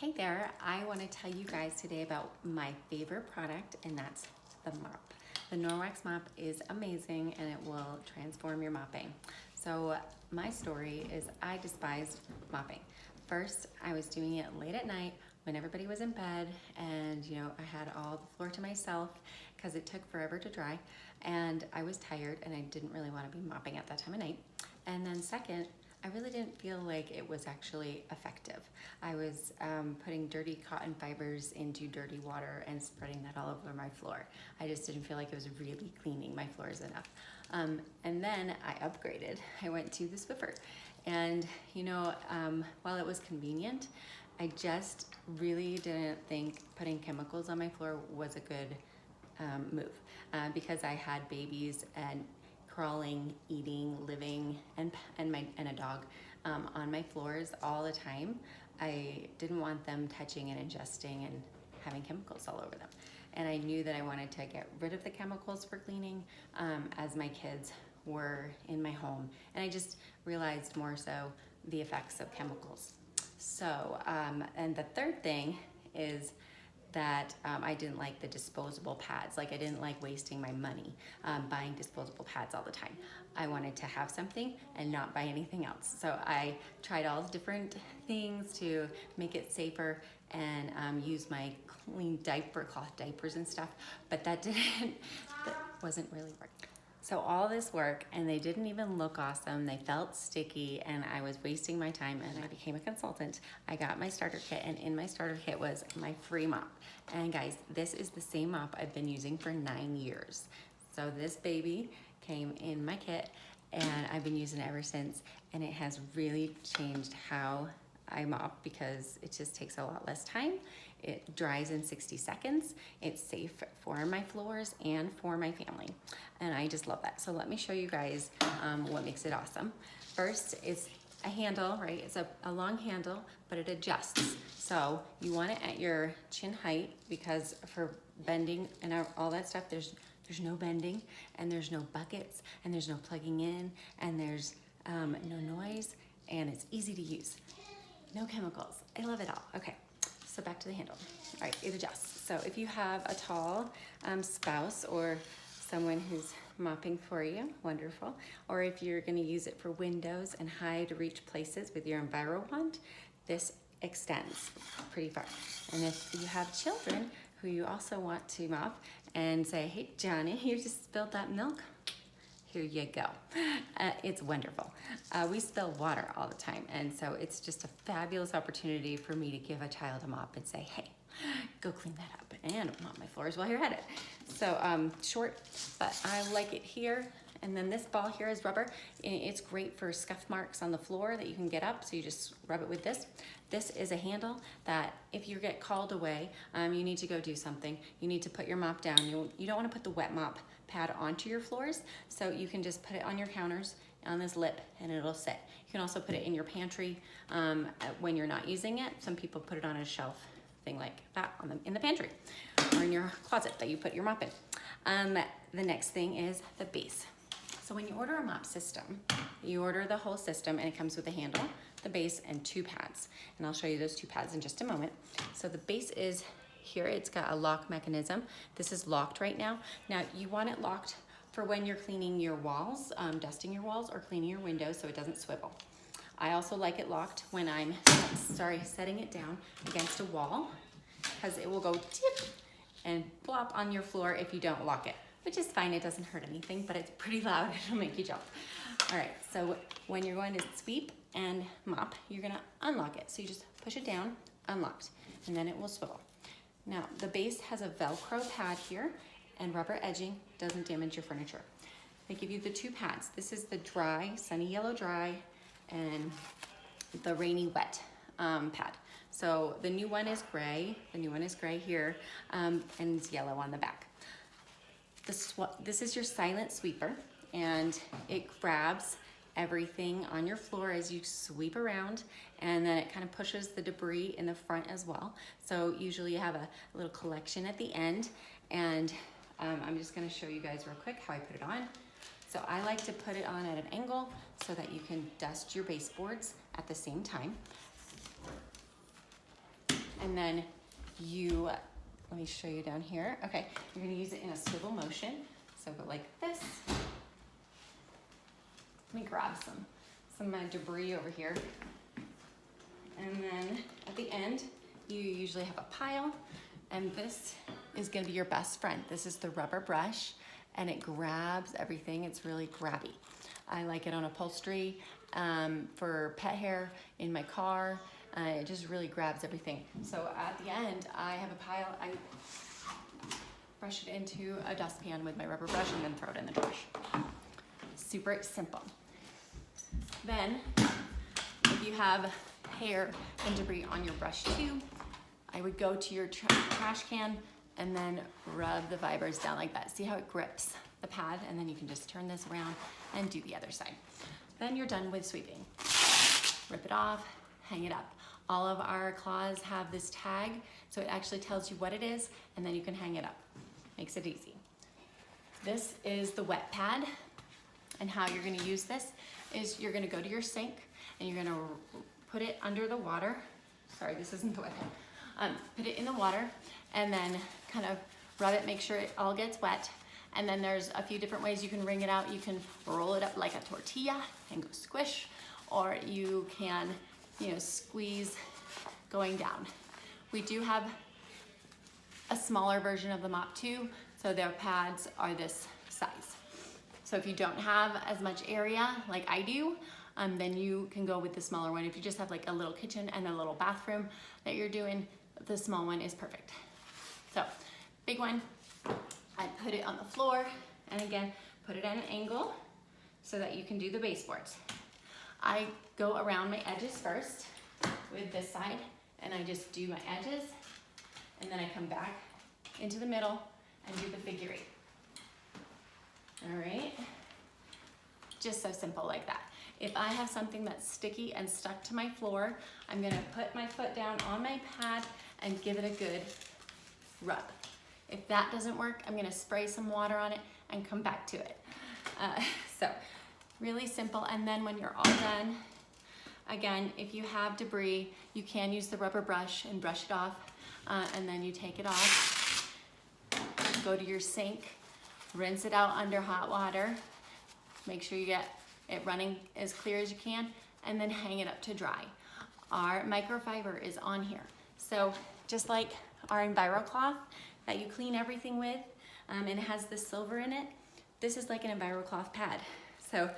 Hey there, I want to tell you guys today about my favorite product, and that's the mop. The Norwex mop is amazing and it will transform your mopping. So my story is I despised mopping. First, I was doing it late at night when everybody was in bed and I had all the floor to myself because it took forever to dry and I was tired and I didn't really want to be mopping at that time of night. And then second, I really didn't feel like it was actually effective. I was putting dirty cotton fibers into dirty water and spreading that all over my floor. I just didn't feel like it was really cleaning my floors enough. And then I upgraded. I went to the Swiffer. And while it was convenient, I just really didn't think putting chemicals on my floor was a good move because I had babies and crawling, eating, living, and a dog on my floors all the time. I didn't want them touching and ingesting and having chemicals all over them. And I knew that I wanted to get rid of the chemicals for cleaning as my kids were in my home. And I just realized more so the effects of chemicals. So, and the third thing is that I didn't like the disposable pads. Like I didn't like wasting my money buying disposable pads all the time. I wanted to have something and not buy anything else. So I tried all different things to make it safer and use my clean cloth diapers and stuff, but that wasn't really working. So all this work and they didn't even look awesome. They felt sticky and I was wasting my time and I became a consultant. I got my starter kit and in my starter kit was my free mop. And guys, this is the same mop I've been using for 9 years. So this baby came in my kit and I've been using it ever since, and it has really changed how I mop because it just takes a lot less time. It dries in 60 seconds. It's safe for my floors and for my family. And I just love that. So let me show you guys what makes it awesome. First, it's a handle, right? It's a long handle, but it adjusts. So you want it at your chin height because for bending and all that stuff, there's no bending and there's no buckets and there's no plugging in and there's no noise and it's easy to use. No chemicals. I love it all. Okay, so back to the handle. All right, it adjusts. So if you have a tall spouse or someone who's mopping for you, wonderful. Or if you're gonna use it for windows and high to reach places with your Enviro wand, this extends pretty far. And if you have children who you also want to mop and say, hey, Johnny, you just spilled that milk. Here you go. It's wonderful. We spill water all the time, and so it's just a fabulous opportunity for me to give a child a mop and say, hey, go clean that up and mop my floors while you're at it. So short, but I like it here. And then this ball here is rubber. It's great for scuff marks on the floor that you can get up, so you just rub it with this. This is a handle that if you get called away, you need to go do something. You need to put your mop down. You don't want to put the wet mop pad onto your floors, so you can just put it on your counters on this lip and it'll sit. You can also put it in your pantry when you're not using it. Some people put it on a shelf thing like that in the pantry or in your closet that you put your mop in. The next thing is the base. So when you order a mop system, you order the whole system and it comes with a handle, the base, and 2 pads. And I'll show you those 2 pads in just a moment. So the base is here. It's got a lock mechanism. This is locked right now. Now you want it locked for when you're cleaning your walls, dusting your walls, or cleaning your windows so it doesn't swivel. I also like it locked when I'm, setting it down against a wall because it will go tip and flop on your floor if you don't lock it, which is fine. It doesn't hurt anything, but it's pretty loud. It'll make you jump. All right, so when you're going to sweep and mop, you're gonna unlock it. So you just push it down, unlocked, and then it will swivel. Now, the base has a Velcro pad here and rubber edging, doesn't damage your furniture. They give you the 2 pads. This is the dry, sunny yellow dry, and the rainy wet pad. So the new one is gray. The new one is gray here, and it's yellow on the back. This is your silent sweeper, and it grabs everything on your floor as you sweep around, and then it kind of pushes the debris in the front as well. So usually you have a little collection at the end, and I'm just going to show you guys real quick how I put it on. So I like to put it on at an angle so that you can dust your baseboards at the same time. And then let me show you down here. Okay, you're gonna use it in a swivel motion. So go like this. Let me grab some debris over here. And then at the end, you usually have a pile, and this is gonna be your best friend. This is the rubber brush, and it grabs everything. It's really grabby. I like it on upholstery, for pet hair, in my car. It just really grabs everything. So at the end, I have a pile. I brush it into a dustpan with my rubber brush and then throw it in the trash. Super simple. Then, if you have hair and debris on your brush too, I would go to your trash can and then rub the fibers down like that. See how it grips the pad? And then you can just turn this around and do the other side. Then you're done with sweeping. Rip it off, hang it up. All of our cloths have this tag, so it actually tells you what it is, and then you can hang it up. Makes it easy. This is the wet pad, and how you're gonna use this is you're gonna go to your sink and you're gonna put it under the water. Sorry, this isn't the wet pad. Put it in the water and then kind of rub it, make sure it all gets wet. And then there's a few different ways you can wring it out. You can roll it up like a tortilla and go squish, or you can, squeeze going down. We do have a smaller version of the mop too, so their pads are this size. So if you don't have as much area like I do, then you can go with the smaller one. If you just have like a little kitchen and a little bathroom that you're doing, the small one is perfect. So big one, I put it on the floor, and again, put it at an angle so that you can do the baseboards. I go around my edges first with this side, and I just do my edges, and then I come back into the middle and do the figure 8. All right, just so simple like that. If I have something that's sticky and stuck to my floor, I'm gonna put my foot down on my pad and give it a good rub. If that doesn't work, I'm gonna spray some water on it and come back to it. So really simple. And then when you're all done, again, if you have debris, you can use the rubber brush and brush it off, and then you take it off, go to your sink, rinse it out under hot water, make sure you get it running as clear as you can, and then hang it up to dry. Our microfiber is on here. So just like our Enviro cloth that you clean everything with, and it has the silver in it, this is like an Enviro cloth pad. So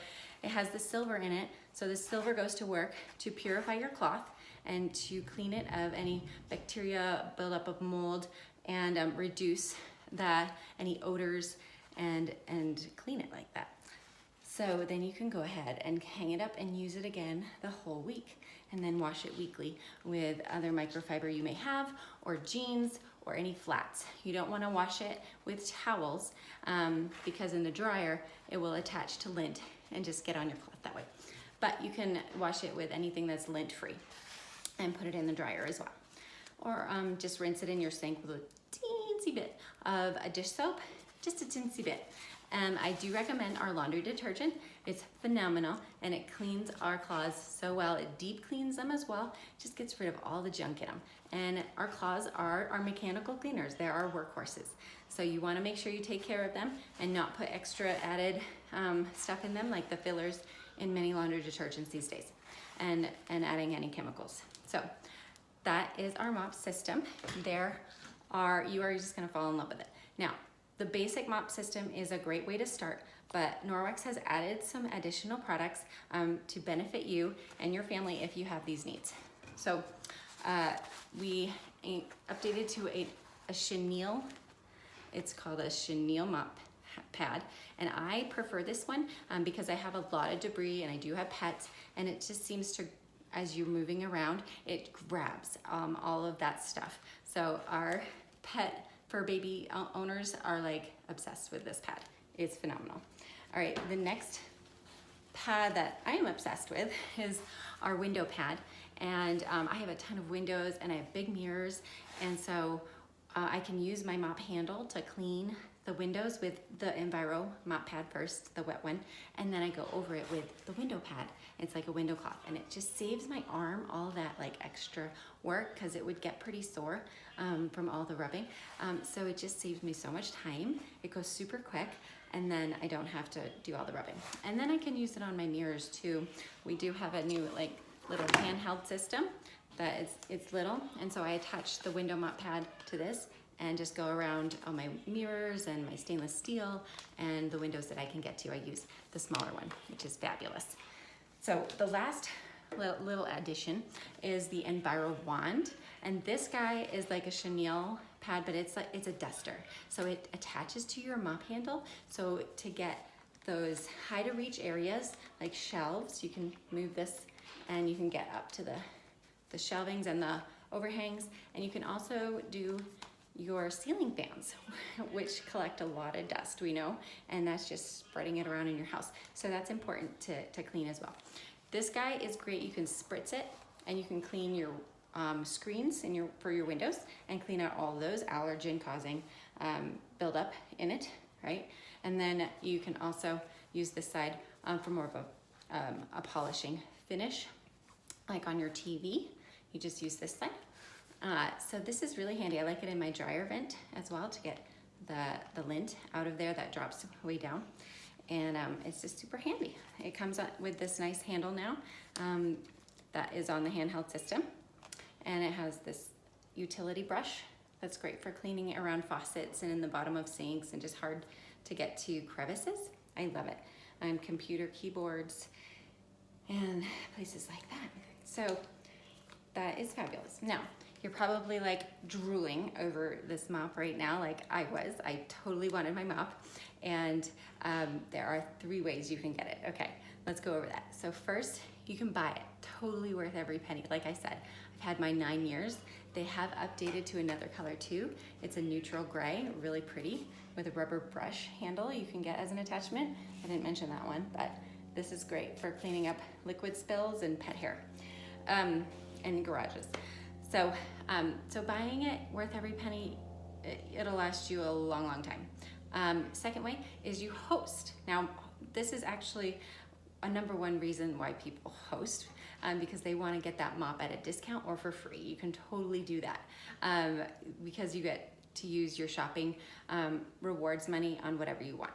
it has the silver in it, so the silver goes to work to purify your cloth and to clean it of any bacteria, buildup of mold, and reduce any odors and clean it like that. So then you can go ahead and hang it up and use it again the whole week, and then wash it weekly with other microfiber you may have, or jeans, or any flats. You don't want to wash it with towels because in the dryer it will attach to lint and just get on your cloth that way. But you can wash it with anything that's lint free and put it in the dryer as well. Or just rinse it in your sink with a teensy bit of a dish soap, just a teensy bit. I do recommend our laundry detergent. It's phenomenal, and it cleans our cloths so well. It deep cleans them as well, just gets rid of all the junk in them. And our cloths are our mechanical cleaners. They're our workhorses. So you wanna make sure you take care of them and not put extra added stuff in them, like the fillers in many laundry detergents these days, and adding any chemicals. So that is our mop system. You are just gonna fall in love with it. Now, the basic mop system is a great way to start, but Norwex has added some additional products to benefit you and your family if you have these needs. So we updated to a chenille. It's called a chenille mop pad, and I prefer this one because I have a lot of debris and I do have pets, and it just seems to, as you're moving around, it grabs all of that stuff. So our pet fur baby owners are like obsessed with this pad. It's phenomenal. All right, the next pad that I am obsessed with is our window pad. And I have a ton of windows and I have big mirrors. And so I can use my mop handle to clean the windows with the Enviro mop pad first, the wet one, and then I go over it with the window pad. It's like a window cloth, and it just saves my arm all that like extra work because it would get pretty sore from all the rubbing. So it just saves me so much time. It goes super quick, and then I don't have to do all the rubbing. And then I can use it on my mirrors too. We do have a new like little handheld system that it's little, and so I attach the window mop pad to this and just go around on my mirrors and my stainless steel and the windows that I can get to. I use the smaller one, which is fabulous. So the last little addition is the Enviro wand, and this guy is like a chenille pad, but it's a duster. So it attaches to your mop handle. So to get those high to reach areas like shelves, you can move this and you can get up to the shelvings and the overhangs, and you can also do your ceiling fans, which collect a lot of dust, we know, and that's just spreading it around in your house. So that's important to clean as well. This guy is great. You can spritz it and you can clean your screens for your windows and clean out all those allergen causing buildup in it, right? And then you can also use this side for more of a polishing finish, like on your TV. You just use this side. So this is really handy. I like it in my dryer vent as well to get the lint out of there that drops way down. And it's just super handy. It comes with this nice handle now that is on the handheld system. And it has this utility brush that's great for cleaning around faucets and in the bottom of sinks and just hard to get to crevices. I love it. On computer keyboards and places like that. So that is fabulous. Now, you're probably like drooling over this mop right now, like I was. I totally wanted my mop, and there are 3 ways you can get it. Okay, let's go over that. So first, you can buy it, totally worth every penny. Like I said, I've had my 9 years. They have updated to another color too. It's a neutral gray, really pretty, with a rubber brush handle you can get as an attachment. I didn't mention that one, but this is great for cleaning up liquid spills and pet hair. And garages. So buying it, worth every penny, it'll last you a long, long time. Second way is you host. Now, this is actually a #1 reason why people host, because they want to get that mop at a discount or for free. You can totally do that because you get to use your shopping rewards money on whatever you want.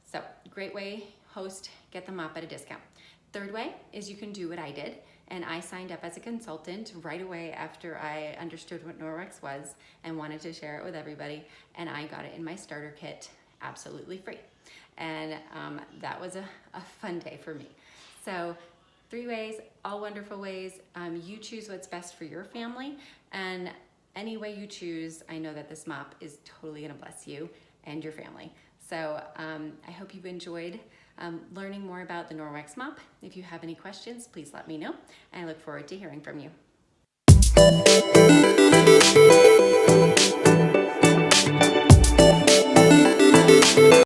So great way, host, get the mop at a discount. Third way is you can do what I did, and I signed up as a consultant right away after I understood what Norwex was and wanted to share it with everybody, and I got it in my starter kit absolutely free. And that was a fun day for me. So 3 ways, all wonderful ways. You choose what's best for your family, and any way you choose, I know that this mop is totally gonna bless you and your family. So I hope you've enjoyed learning more about the Norwex mop. If you have any questions, please let me know. I look forward to hearing from you.